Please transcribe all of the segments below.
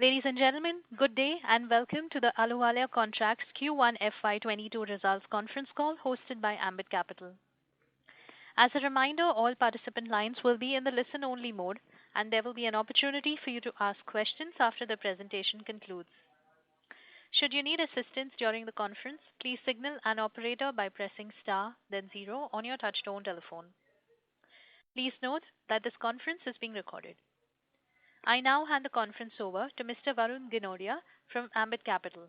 Ladies and gentlemen, good day and welcome to the Ahluwalia Contracts Q1 FY22 results conference call hosted by Ambit Capital. As a reminder, all participant lines will be in the listen-only mode, and there will be an opportunity for you to ask questions after the presentation concludes. Should you need assistance during the conference, please signal an operator by pressing star, then 0 on your touchtone telephone. Please note that this conference is being recorded. I now hand the conference over to Mr. Varun Ginodia from Ambit Capital.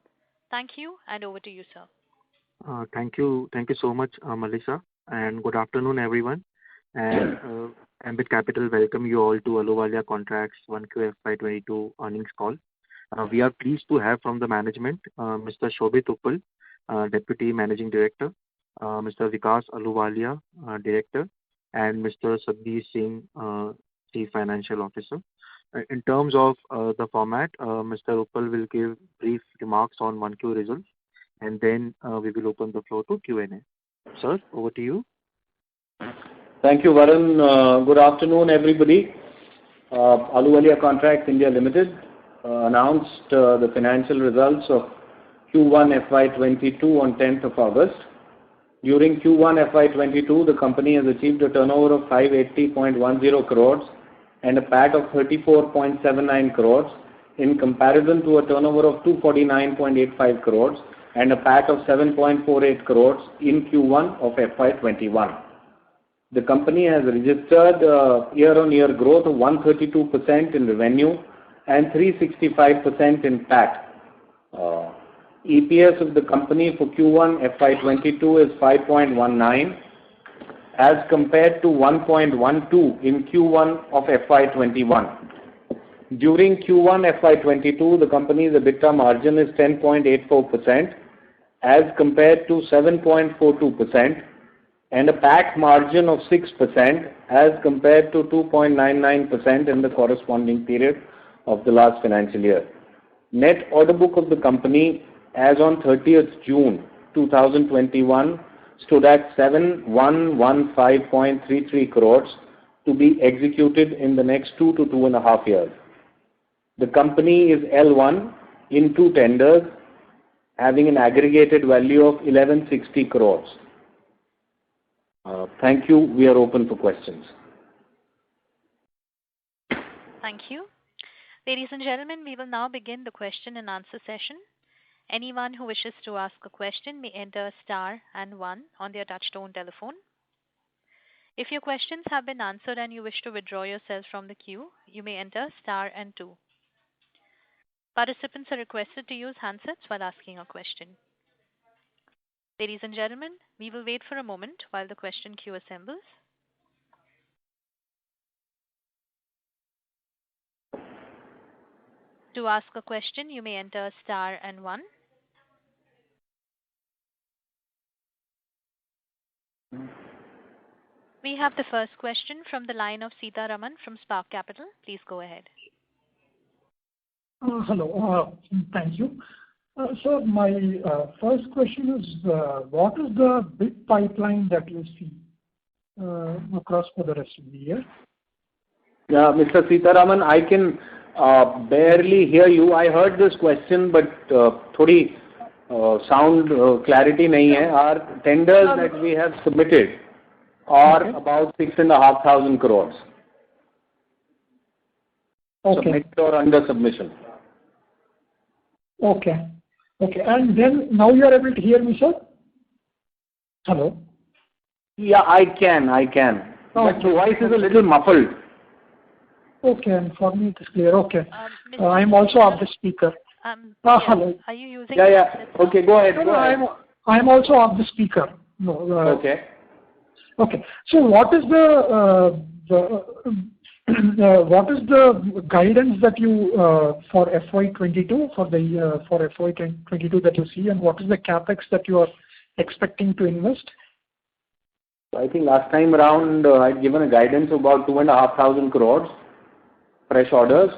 Thank you, and over to you, sir. Thank you so much, Melissa, and good afternoon, everyone. And Ambit Capital welcome you all to Ahluwalia Contracts 1Q FY22 earnings call. We are pleased to have from the management Mr. Shobhit Uppal, Deputy Managing Director, Mr. Vikas Ahluwalia, Director, and Mr. Satbeer Singh, Chief Financial Officer. In terms of the format, Mr. Uppal will give brief remarks on 1Q results, and then we will open the floor to Q&A. Sir, over to you. Thank you, Varun. Good afternoon, everybody. Ahluwalia Contracts India Limited announced the financial results of Q1 FY22 on 10th of August. During Q1 FY22, the company has achieved a turnover of 580.10 crores and a PAT of 34.79 crores in comparison to a turnover of 249.85 crores and a PAT of 7.48 crores in Q1 of FY21. The company has registered year-on-year growth of 132% in revenue and 365% in PAT. EPS of the company for Q1 FY22 is 5.19 as compared to 1.12 in Q1 of FY21. During Q1 FY22, the company's EBITDA margin is 10.84% as compared to 7.42% and a PAT margin of 6% as compared to 2.99% in the corresponding period of the last financial year. Net order book of the company as on 30th June 2021 stood at 7115.33 crores to be executed in the next 2 to 2.5 years. The company is L1 in 2 tenders having an aggregated value of 1160 crores. Thank you. We are open for questions. Thank you. Ladies and gentlemen, we will now begin the question and answer session. Anyone who wishes to ask a question may enter star and 1 on their touchtone telephone. If your questions have been answered and you wish to withdraw yourself from the queue, you may enter star and 2. Participants are requested to use handsets while asking a question. Ladies and gentlemen, we will wait for a moment while the question queue assembles. To ask a question, you may enter star and 1. We have the first question from the line of Sita Raman from Spark Capital. Please go ahead. Hello. Thank you. So my first question is, what is the big pipeline that you see across for the rest of the year? Yeah, Mr. Sita Raman, I can barely hear you. I heard this question, but थोड़ी sound clarity नहीं है. Our tenders that we have submitted are about 6,500 crores. Submitted or under submission. Okay. And then now you are able to hear me, sir? Hello? Yeah, I can. But the voice is a little muffled. Okay, and for me it is clear. Okay. I am also off the speaker. Hello. Are you using? Yeah. Okay, go ahead. I am also off the speaker. No. Okay. So what is the guidance that you for FY22 for FY22 that you see, and what is the capex that you are expecting to invest? I think last time around I'd given a guidance of about 2,500 crores fresh orders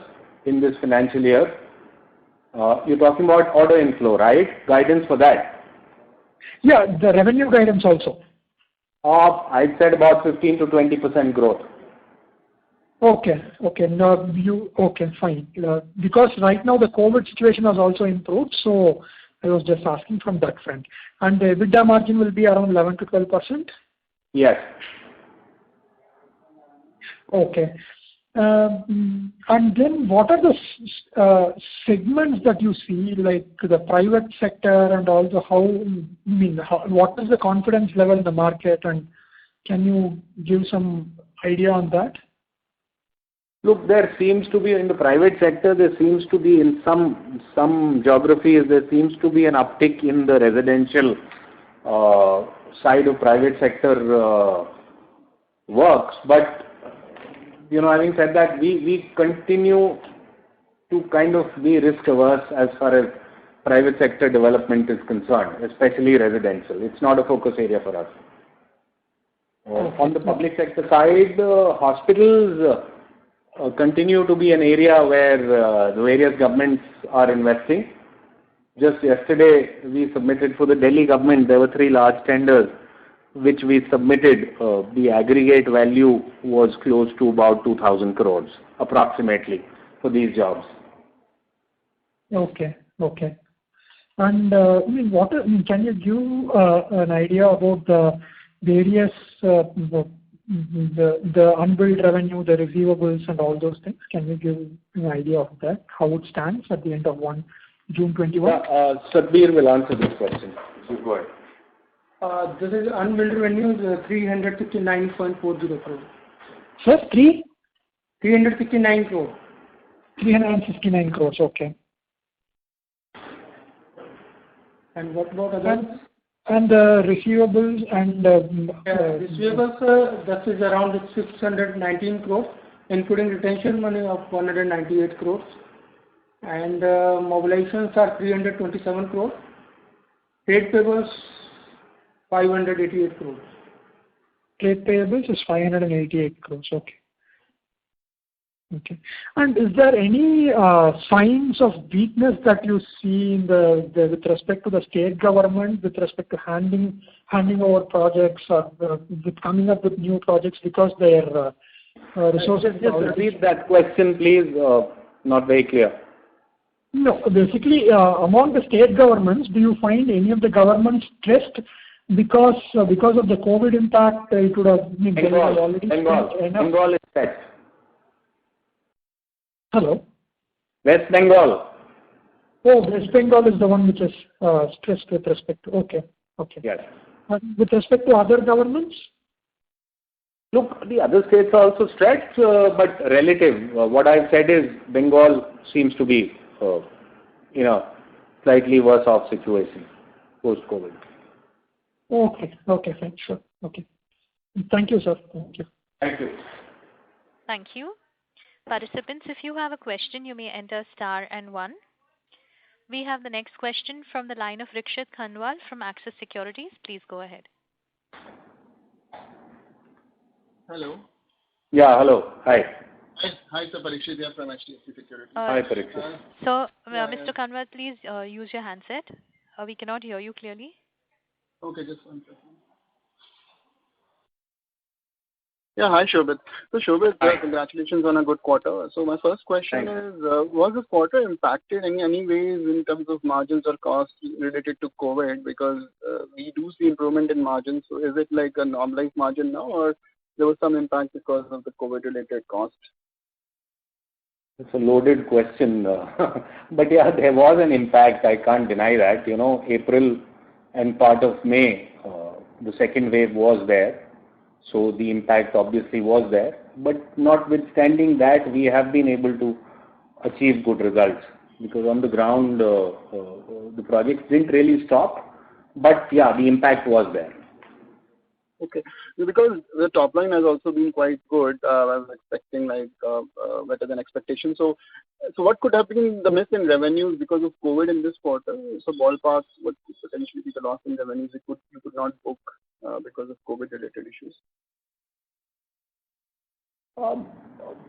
in this financial year. You're talking about order inflow, right? Guidance for that? Yeah, the revenue guidance also. I'd said about 15 to 20% growth. Okay. No, okay, fine. Because right now the COVID situation has also improved, so I was just asking from that front. And the EBITDA margin will be around 11 to 12%? Yes. Okay. And then what are the segments that you see, like the private sector and also what is the confidence level in the market, and can you give some idea on that? Look, there seems to be in the private sector, there seems to be in some geographies, there seems to be an uptick in the residential side of private sector works. But, having said that, we continue to kind of be risk averse as far as private sector development is concerned, especially residential. It's not a focus area for us. On the public sector side, hospitals continue to be an area where the various governments are investing. Just yesterday, we submitted for the Delhi government, there were 3 large tenders which we submitted. The aggregate value was close to about 2,000 crores approximately for these jobs. Okay. And can you give an idea about the various the unbilled revenue, the receivables, and all those things? Can you give an idea of that? How it stands at the end of June 21? Satbir will answer this question. Please go ahead. This is unbilled revenue is 369.40 crore. Sir, 369 crore. 369 crores, okay. And what about others? And receivables and... receivables, that is around 619 crores, including retention money of 198 crores. And mobilizations are 327 crores. Trade payables, 588 crores. Trade payables is 588 crores, okay. And is there any signs of weakness that you see in with respect to the state government, with respect to handing over projects, or with coming up with new projects because their resources... Just repeat that question, please. Not very clear. No, basically, among the state governments, do you find any of the governments stressed because of the COVID impact? It would have been Bengal is stressed. Hello? West Bengal. Oh, West Bengal is the one which is stressed with respect to... Okay. Yes. With respect to other governments? Look, the other states are also stretched, but relative. What I've said is Bengal seems to be in a slightly worse off situation post-COVID. Okay, fine, sure. Okay. Thank you, sir. Thank you. Thank you. Participants, if you have a question, you may enter star and 1. We have the next question from the line of Rikshit Khanwal from Axis Securities. Please go ahead. Hello. Yeah, hello. Hi. Hi, sir. Parikshit here from HDFC Securities. Hi, Parikshit. So, Mr. Khanwal, please use your handset. We cannot hear you clearly. Okay, just one second. Yeah, hi, Shobhit. So, Shobhit, congratulations on a good quarter. So, my first question is, was this quarter impacted in any ways in terms of margins or costs related to COVID? Because we do see improvement in margins. So, is it like a normalized margin now, or there was some impact because of the COVID-related cost? It's a loaded question. But yeah, there was an impact. I can't deny that. April and part of May, the second wave was there. So the impact obviously was there. But notwithstanding that, we have been able to achieve good results. Because on the ground, the projects didn't really stop. But yeah, the impact was there. Okay. Because the top line has also been quite good. I was expecting better than expectation. So what could have been the miss in revenues because of COVID in this quarter? So ballpark, what could potentially be the loss in revenues you could not book because of COVID-related issues?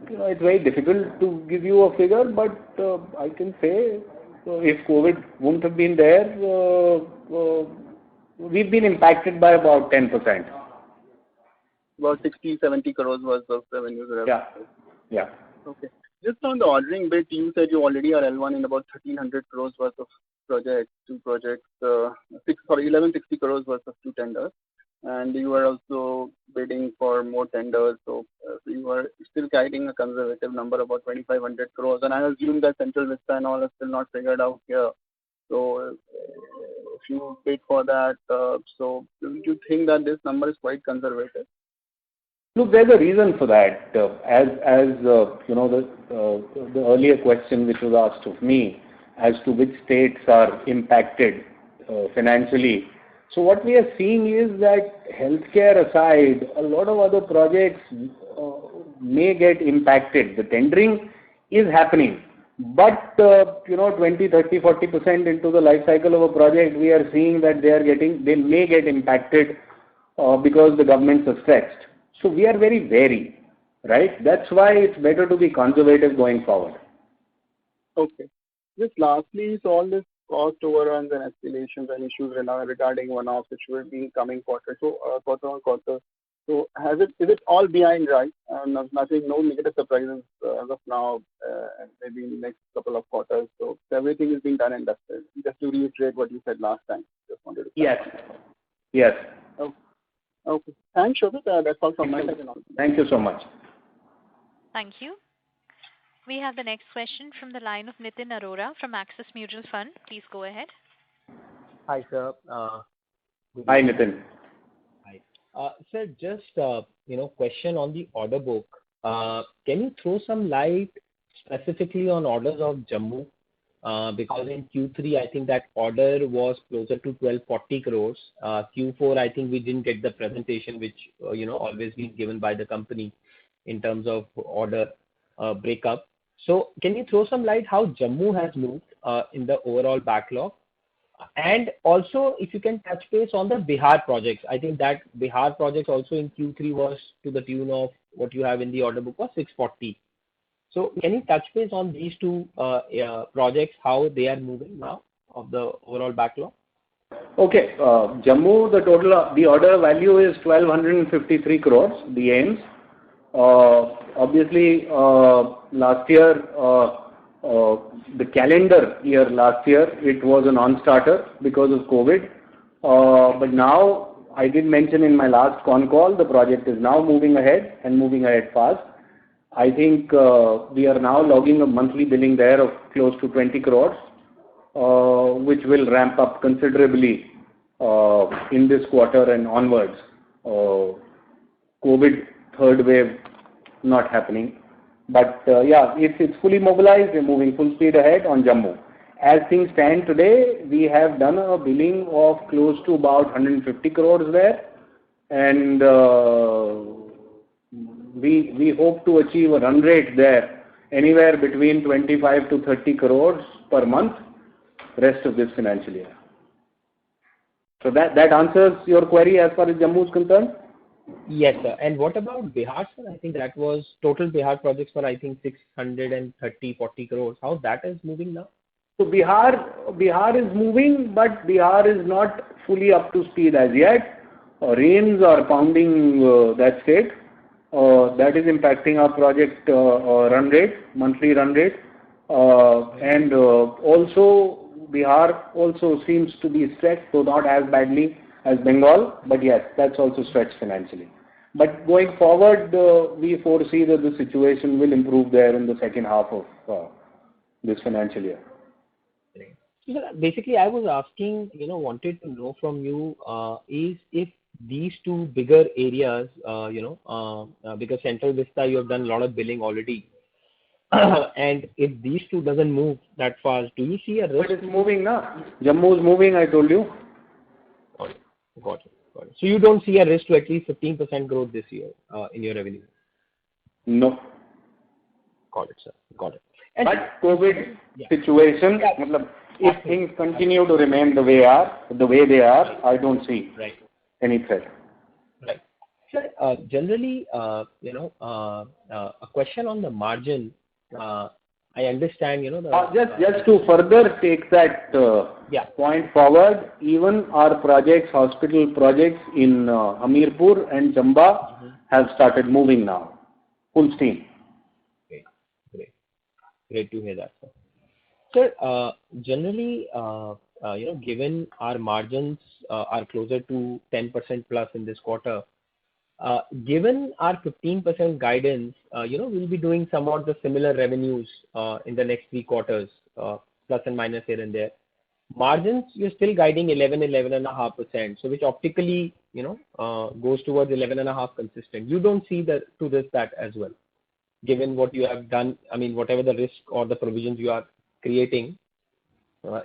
It's very difficult to give you a figure, but I can say if COVID wouldn't have been there, we've been impacted by about 10%. About 60-70 crores worth of revenues. Yeah. Okay. Just on the ordering bit, you said you already are L1 in about 1,300 crores worth of projects, 1,160 crores worth of 2 tenders. And you are also bidding for more tenders. So you are still guiding a conservative number about 2,500 crores. And I assume that Central Vista and all are still not figured out here. So if you bid for that, so do you think that this number is quite conservative? Look, there's a reason for that. The earlier question which was asked of me as to which states are impacted financially. So what we are seeing is that healthcare aside, a lot of other projects may get impacted. The tendering is happening, but 20, 30, 40% into the life cycle of a project, we are seeing that they may get impacted because the governments are stretched. So we are very wary, right? That's why it's better to be conservative going forward. Okay. Just lastly, so all this cost overruns and escalations and issues regarding one-offs which will be in coming quarter, so quarter on quarter. So is it all behind, right? Nothing, no negative surprises as of now, and maybe in the next couple of quarters. So everything is being done and dusted. Just to reiterate what you said last time. Just wanted to. Yes. Yes. Okay. Thanks, Shobhit. That's all from my side. Thank you so much. Thank you. We have the next question from the line of Nitin Arora from Axis Mutual Fund. Please go ahead. Hi, sir. Hi, Nitin. Hi. Sir, just question on the order book. Can you throw some light specifically on orders of Jammu? Because in Q3, I think that order was closer to 1,240 crores. Q4, I think we didn't get the presentation which always been given by the company in terms of order breakup. So can you throw some light how Jammu has moved in the overall backlog? And also, if you can touch base on the Bihar projects. I think that Bihar projects also in Q3 was to the tune of what you have in the order book was 640. So can you touch base on these two projects, how they are moving now of the overall backlog? Okay. Jammu, the order value is 1,253 crores, the AIIMS. Obviously, last year, the calendar year last year, it was a non-starter because of COVID. But now, I did mention in my last con call, the project is now moving ahead and moving ahead fast. I think we are now logging a monthly billing there of close to 20 crores, which will ramp up considerably in this quarter and onwards. COVID third wave not happening. But it's fully mobilized. We're moving full speed ahead on Jammu. As things stand today, we have done a billing of close to about 150 crores there. And we hope to achieve a run rate there anywhere between 25 to 30 crores per month rest of this financial year. So that answers your query as far as Jammu is concerned? Yes, sir. And what about Bihar, sir? I think that was total Bihar projects for, I think, 40 crores. How that is moving now? So Bihar is moving, but Bihar is not fully up to speed as yet. Rains are pounding that state. That is impacting our project run rate, monthly run rate. And also Bihar also seems to be stretched, so not as badly as Bengal, but yes, that's also stretched financially. But going forward, we foresee that the situation will improve there in the second half of this financial year. Basically, I was asking, wanted to know from you, is if these two bigger areas, because Central Vista, you have done a lot of billing already. And if these two doesn't move that fast, do you see a risk? But it's moving now. Jammu is moving, I told you. Got it. So you don't see a risk to at least 15% growth this year in your revenue? No. Got it, sir. Got it. And but COVID situation, if things continue to remain the way they are, I don't see any threat. Right. Sir, generally, a question on the margin. I understand, just to further take that point forward, even our projects, hospital projects in Hamirpur and Chamba have started moving now, full steam. Great to hear that, sir. Sir, generally, given our margins are closer to 10% plus in this quarter, given our 15% guidance, we'll be doing somewhat the similar revenues in the next 3 quarters, plus and minus here and there. Margins, you're still guiding 11.5%, so which optically, goes towards 11.5 consistent. You don't see that as well, given what you have done. I mean, whatever the risk or the provisions you are creating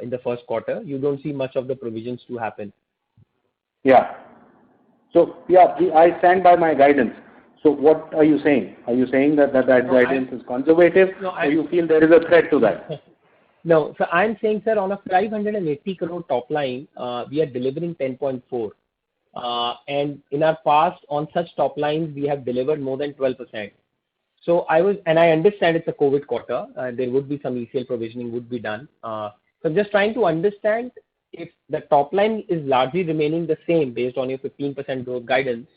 in the first quarter, you don't see much of the provisions to happen. Yeah. So, I stand by my guidance. So what are you saying? Are you saying that guidance is conservative, or you feel there is a threat to that? No. So I'm saying, sir, on a 580 crore top line, we are delivering 10.4. And in our past, on such top lines, we have delivered more than 12%. So I understand it's a COVID quarter. There would be some ECL provisioning would be done. So I'm just trying to understand if the top line is largely remaining the same based on your 15% growth guidance.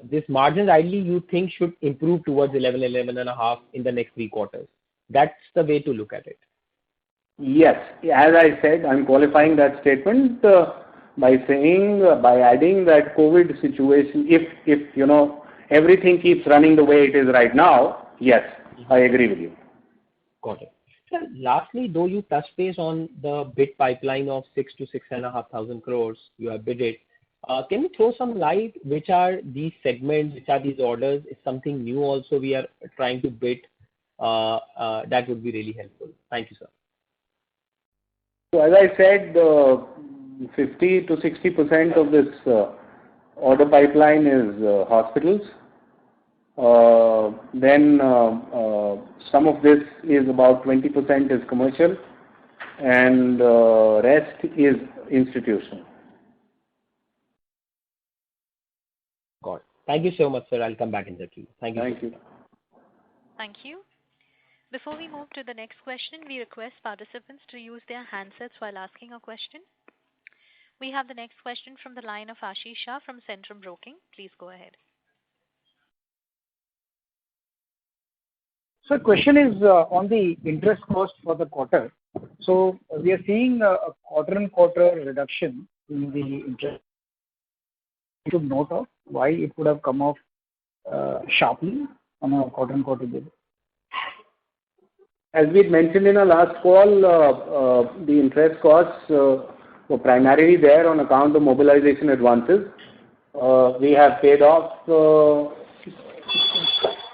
This margins ideally you think should improve towards 11.5 in the next 3 quarters. That's the way to look at it. Yes. As I said, I'm qualifying that statement by adding that COVID situation, if everything keeps running the way it is right now, yes, I agree with you. Got it. Sir, lastly, though you touch base on the bid pipeline of 6 to 6,500 crores you have bidded, can you throw some light which are these segments, which are these orders? Is something new also we are trying to bid? That would be really helpful. Thank you, sir. So as I said, 50 to 60% of this order pipeline is hospitals. Then some of this is about 20% is commercial, and rest is institutional. Got it. Thank you so much, sir. I'll come back in the queue. Thank you. Thank you. Thank you. Before we move to the next question, we request participants to use their handsets while asking a question. We have the next question from the line of Ashish Shah from Centrum Broking. Please go ahead. So question is on the interest cost for the quarter. So we are seeing a quarter-on-quarter reduction in the interest. You should note of why it would have come off sharply on a quarter-on-quarter basis. As we mentioned in our last call, the interest costs were primarily there on account of mobilization advances. We have paid off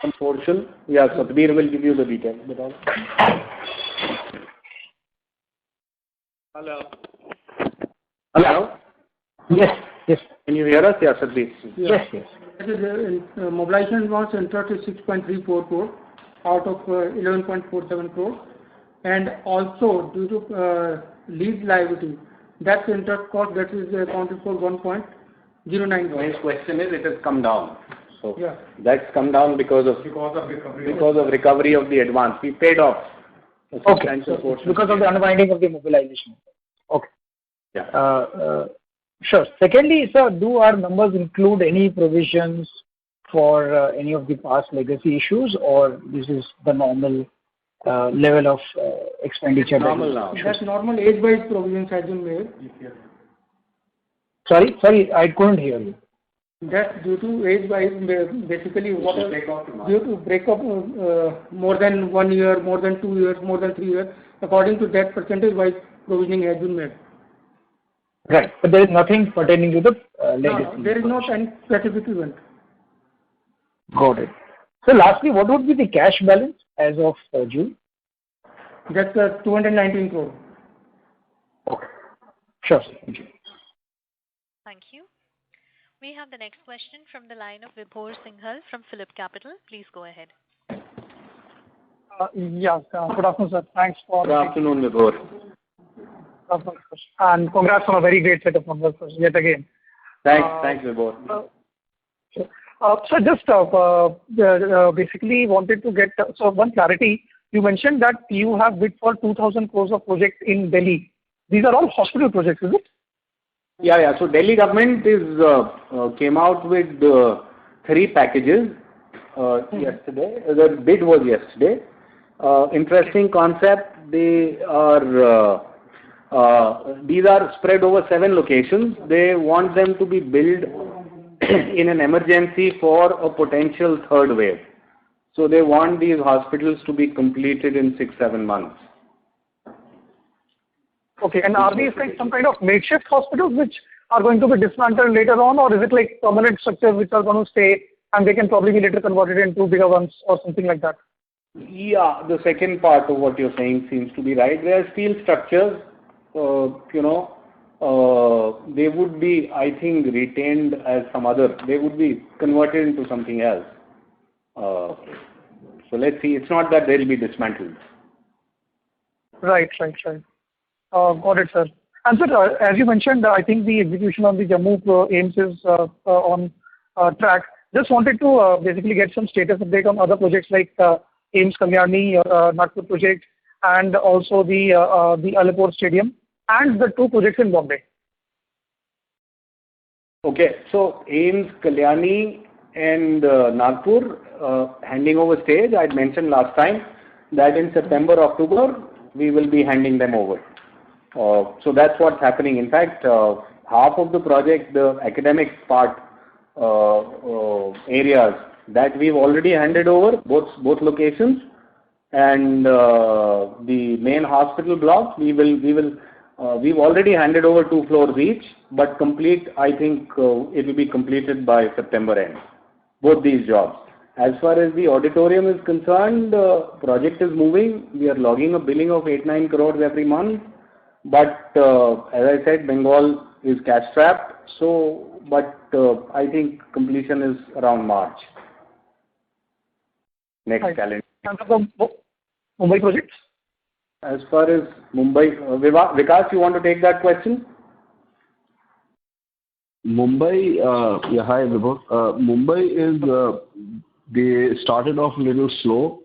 some portion. Yeah, Satbir will give you the details. Hello. Hello? Yes. Can you hear us? Yeah, Satbir. Yes. Mobilization advance interest is 6.34 crore out of 11.47 crore, and also due to lease liability, that's interest cost that is accounted for 1.09 crore. His question is it has come down. So yeah, that's come down because of recovery of the advance. We paid off a substantial portion. Because of the unwinding of the mobilization. Okay. Yeah. Sure. Secondly, sir, do our numbers include any provisions for any of the past legacy issues, or this is the normal level of expenditure? Normal now. That's normal age-wise provisions has been made. Sorry, I couldn't hear you. That's due to age-wise, basically due to breakup more than 1 year, more than 2 years, more than 3 years. According to that, percentage-wise provisioning has been made. Right, but there is nothing pertaining to the legacy. No, there is no any specific event. Got it. So lastly, what would be the cash balance as of June? That's 219 crore. Okay. Sure, sir. Thank you. Thank you. We have the next question from the line of Vibhor Singhal from PhillipCapital. Please go ahead. Good afternoon, sir. Thanks for... Good afternoon, Vibhor. And congrats on a very great set of numbers yet again. Thanks, Vibhor. So just basically wanted to get one clarity. You mentioned that you have bid for 2,000 crores of projects in Delhi. These are all hospital projects, is it? Yeah. So Delhi government came out with 3 packages yesterday. The bid was yesterday. interesting concept. These are spread over 7 locations. They want them to be built in an emergency for a potential third wave. So they want these hospitals to be completed in 6-7 months. Okay, and are these like some kind of makeshift hospitals which are going to be dismantled later on, or is it like permanent structures which are going to stay and they can probably be later converted into bigger ones or something like that? Yeah, the second part of what you're saying seems to be right. They are steel structures. They would be, I think, retained as some other. They would be converted into something else. So let's see. It's not that they'll be dismantled. Right. Got it, sir. And sir, as you mentioned, I think the execution on the Jammu AIIMS is on track. Just wanted to basically get some status update on other projects like AIIMS Kalyani, Nagpur project, and also the Alipore Stadium, and the 2 projects in Bombay. Okay, so AIIMS Kalyani and Nagpur handing over stage. I had mentioned last time that in September, October, we will be handing them over. So that's what's happening. In fact, half of the project, the academic part areas, that we've already handed over, both locations, and the main hospital block, we've already handed over 2 floors each, but complete, I think it will be completed by September end, both these jobs. As far as the auditorium is concerned, project is moving. We are logging a billing of 8-9 crores every month, but as I said, Bengal is cash strapped, but I think completion is around March. Next calendar. And the Mumbai projects? As far as Mumbai, Vikas, you want to take that question? Mumbai, yeah, hi Vibhav. Mumbai is, they started off a little slow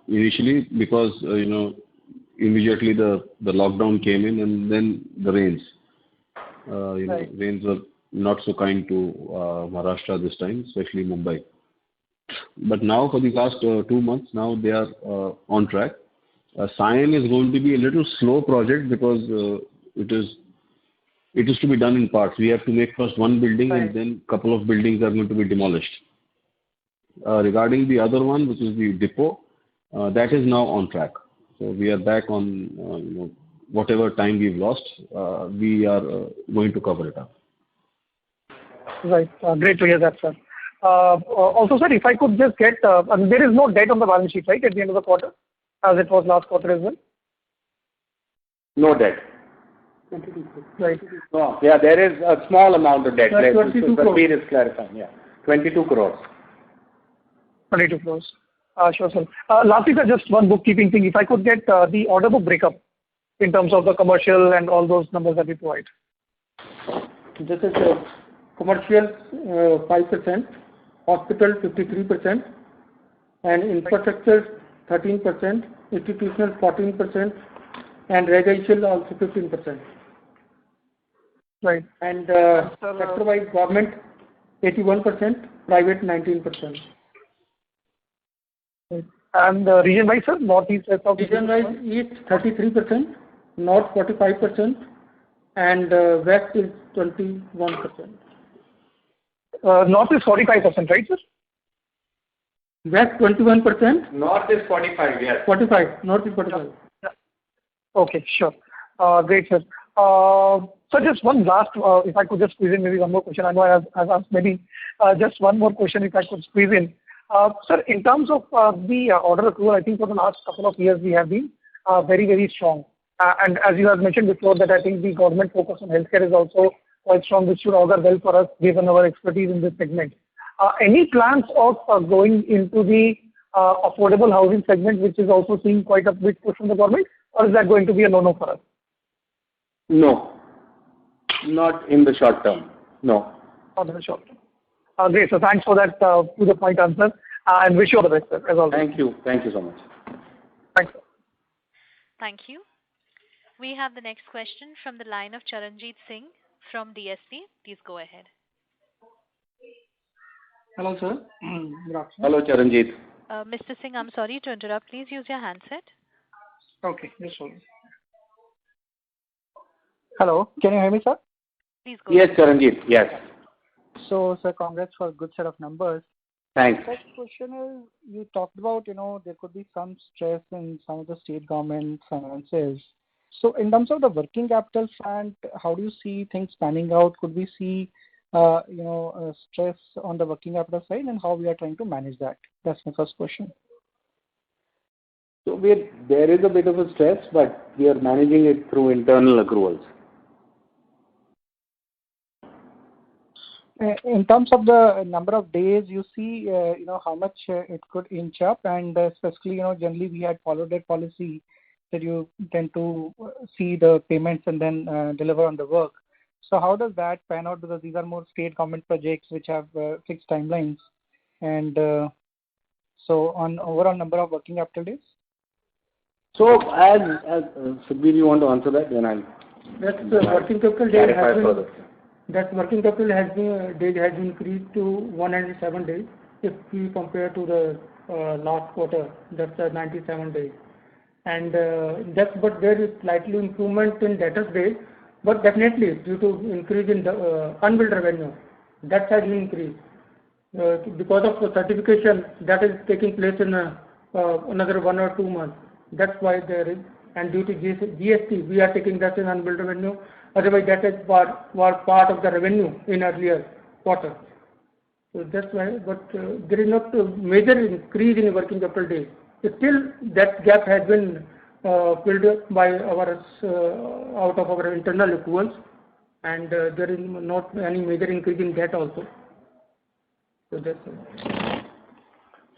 initially because, immediately the lockdown came in and then the rains. Right. Rains were not so kind to Maharashtra this time, especially Mumbai. But now for the last 2 months, now they are on track. Sion is going to be a little slow project because it is to be done in parts. We have to make first one building, Right. and then couple of buildings are going to be demolished. Regarding the other one, which is the depot, that is now on track. So we are back on whatever time we've lost. We are going to cover it up. Right. Great to hear that, sir. Also, sir, if I could just get, there is no debt on the balance sheet, right, at the end of the quarter, as it was last quarter as well? No debt. 22 crores. Right. No, yeah, there is a small amount of debt. That's 22 crores. Satbir is clarifying, yeah. 22 crores. 22 crores. Sure, sir. Lastly, sir, just one bookkeeping thing. If I could get the order book breakup in terms of the commercial and all those numbers that you provide. This is commercial 5%, hospital 53%, and infrastructure 13%, institutional 14%, and residential also 15%. Right. And sector-wise, government 81%, private 19%. Right. And region-wise, sir, northeast, south? Region-wise, east 33%, north 45%, and west is 21%. North is 45%, right, sir? West 21%, North is 45, yes. 45, north is 45. Yeah. Okay, sure. Great, sir. So just one last, if I could just squeeze in maybe one more question. I know I've asked maybe just one more question if I could squeeze in. Sir, in terms of the order accrual, I think for the last couple of years we have been very, very strong. And as you have mentioned before, that I think the government focus on healthcare is also quite strong, which should augur well for us given our expertise in this segment. Any plans of going into the affordable housing segment, which is also seeing quite a big push from the government, or is that going to be a no-no for us? No, not in the short term. No. Not in the short term. Great. So thanks for that to the point answer, and wish you all the best, sir, as always. Thank you. Thank you so much. Thanks, sir. Thank you. We have the next question from the line of Charanjit Singh from DSP. Please go ahead. Hello, sir. Good afternoon. Hello, Charanjit. Mr. Singh, I'm sorry to interrupt. Please use your handset. Okay, just hold on. Hello, can you hear me, sir? Please go Yes, ahead. Charanjit. Yes. So, sir, congrats for a good set of numbers. Thanks. First question is, you talked about, there could be some stress in some of the state government finances. So in terms of the working capital front, how do you see things panning out? Could we see, stress on the working capital side, and how we are trying to manage that? That's my first question. So there is a bit of a stress, but we are managing it through internal accruals. In terms of the number of days, you see, how much it could inch up, and especially, generally we had followed that policy that you tend to see the payments and then deliver on the work. So how does that pan out? Because these are more state government projects which have fixed timelines, and so on overall number of working capital days. So as Sukhbir, you want to answer that? Then I'll. That's working capital days clarify has been. further. That working capital has been days has increased to 197 days if we compare to the last quarter. That's 97 days, and but there is slightly improvement in debtors days, but definitely due to increase in the unbilled revenue, that has increased because of the certification that is taking place in another 1 or 2 months. That's why there is, and due to GST, we are taking that in unbilled revenue. Otherwise, that is was part of the revenue in earlier quarter. So that's why, but there is not a major increase in working capital days. Still, that gap has been filled by our out of our internal accruals, and there is not any major increase in that also. So that's it.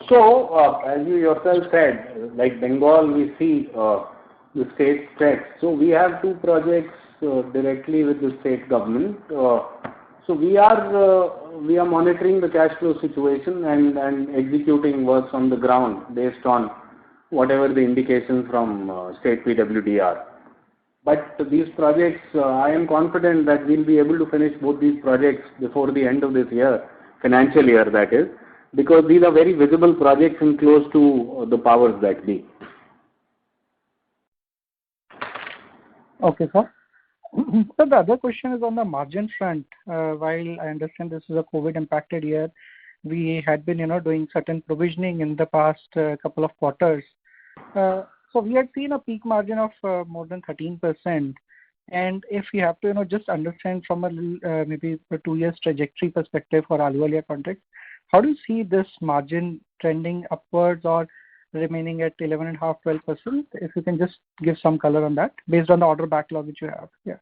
So, as you yourself said, like Bengal, we see the state stretch. So we have 2 projects directly with the state government. So we are monitoring the cash flow situation and executing works on the ground based on whatever the indications from state PWD. But these projects, I am confident that we'll be able to finish both these projects before the end of this year, financial year that is, because these are very visible projects and close to the powers that be. Okay, sir. So the other question is on the margin front. While I understand this is a COVID-impacted year, we had been, doing certain provisioning in the past couple of quarters. So we had seen a peak margin of more than 13%. And if we have to, just understand from a maybe a 2 years trajectory perspective for Ahluwalia Contracts, how do you see this margin trending upwards or remaining at 11.5%, 12%? If you can just give some color on that based on the order backlog which you have. Yeah.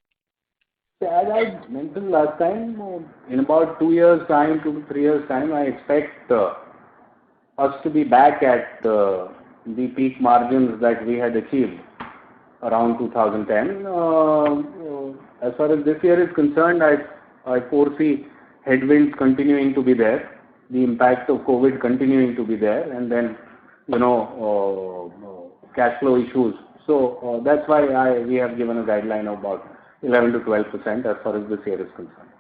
So as I mentioned last time, in about 2 years' time, 2 to 3 years' time, I expect us to be back at the peak margins that we had achieved around 2010. As far as this year is concerned, I foresee headwinds continuing to be there, the impact of COVID continuing to be there, and then cash flow issues. So that's why we have given a guideline of about 11 to 12% as far as this year is concerned.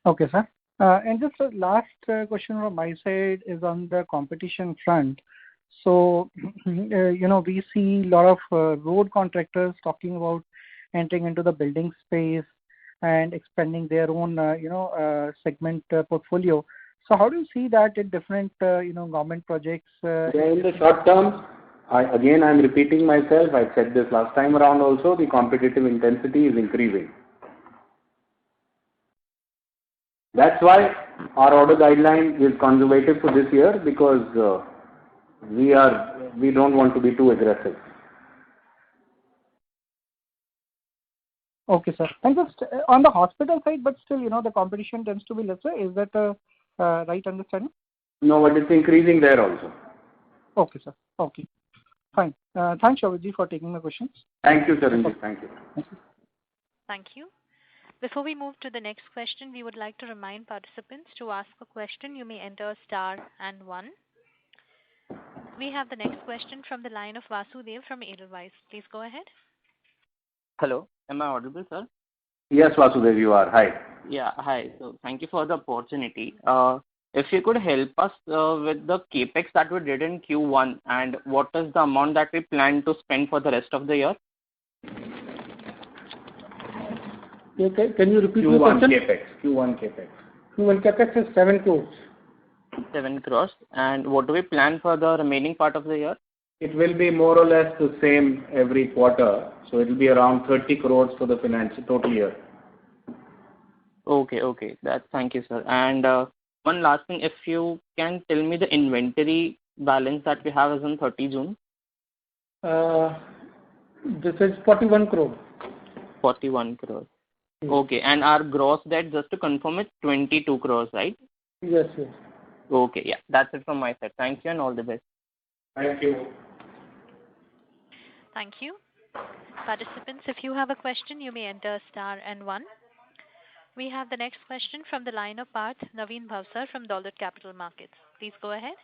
Okay, sir. And just a last question from my side is on the competition front. So, we see a lot of road contractors talking about entering into the building space and expanding their own, segment portfolio. So how do you see that in different, government projects? In the short term, I'm repeating myself. I said this last time around also, the competitive intensity is increasing. That's why our order guideline is conservative for this year, because we don't want to be too aggressive. Okay, sir. And just on the hospital side, but still, the competition tends to be lesser. Is that a right understanding? No, but it's increasing there also. Okay, sir. Okay. Fine. Thanks, Shobhitji, for taking my questions. Thank you, Charanjit. Thank you. Thank you. Before we move to the next question, we would like to remind participants to ask a question. You may enter star and 1. We have the next question from the line of Vasudev from Edelweiss. Please go ahead. Hello. Am I audible, sir? Yes, Vasudev, you are. Hi. Yeah, hi. So thank you for the opportunity. If you could help us with the capex that we did in Q1 and what is the amount that we plan to spend for the rest of the year? Okay, can you repeat the Q1 question? capex. Q1 capex. Q1 capex is 7 crores. 7 crores. And what do we plan for the remaining part of the year? It will be more or less the same every quarter. So it will be around 30 crores for the financial total year. Okay. Thank you, sir. And one last thing, if you can tell me the inventory balance that we have as on 30 June. This is 41 crores. 41 crores. Okay, and our gross debt, just to confirm, it's 22 crores, right? Yes. Okay, yeah, that's it from my side. Thank you and all the best. Thank you. Thank you. Participants, if you have a question, you may enter star and 1. We have the next question from the line of Parth Naveen Bhavsar from Dolat Capital Markets. Please go ahead.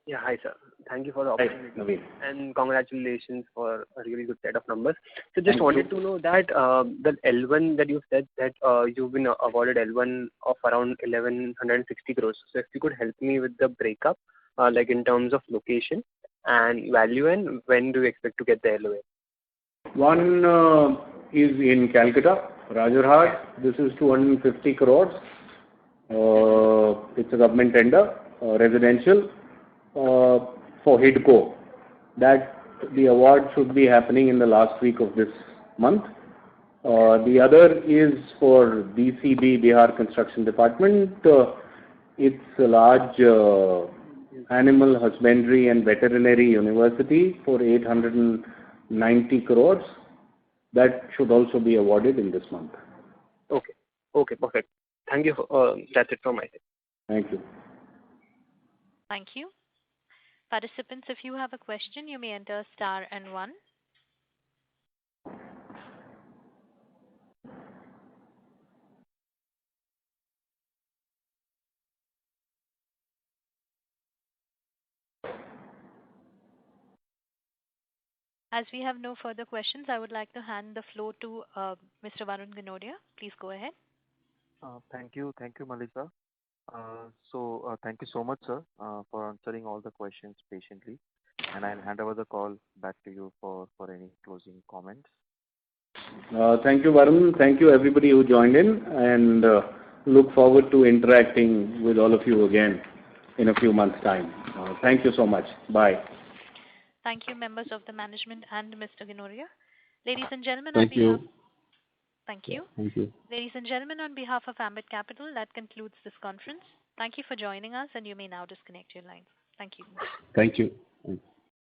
Yeah, hi sir. Thank you for the opportunity. Hi, Naveen. And congratulations for a really good set of numbers. So just wanted to know that the L1 that you said that you've been awarded L1 of around 1160 crores. So if you could help me with the breakup, like in terms of location and value, and when do you expect to get the LOA? One is in Calcutta, Rajarhat. This is 250 crores. It's a government tender, residential, for HIDCO. That the award should be happening in the last week of this month. The other is for BCB, Bihar Construction Department. It's a large animal husbandry and veterinary university for 890 crores. That should also be awarded in this month. Okay, perfect. Thank you. That's it from my side. Thank you. Thank you. Participants, if you have a question, you may enter star and 1. As we have no further questions, I would like to hand the floor to Mr. Varun Ginodia. Please go ahead. Thank you, Melissa. Thank you so much, sir, for answering all the questions patiently. And I'll hand over the call back to you for any closing comments. Thank you, Varun. Thank you, everybody who joined in, and look forward to interacting with all of you again in a few months' time. Thank you so much. Bye. Thank you, members of the management and Mr. Ginoria. Ladies and gentlemen, Thank you. Thank you. Thank you. Ladies and gentlemen, on behalf of Ambit Capital, that concludes this conference. Thank you for joining us, and you may now disconnect your lines. Thank you. Thank you.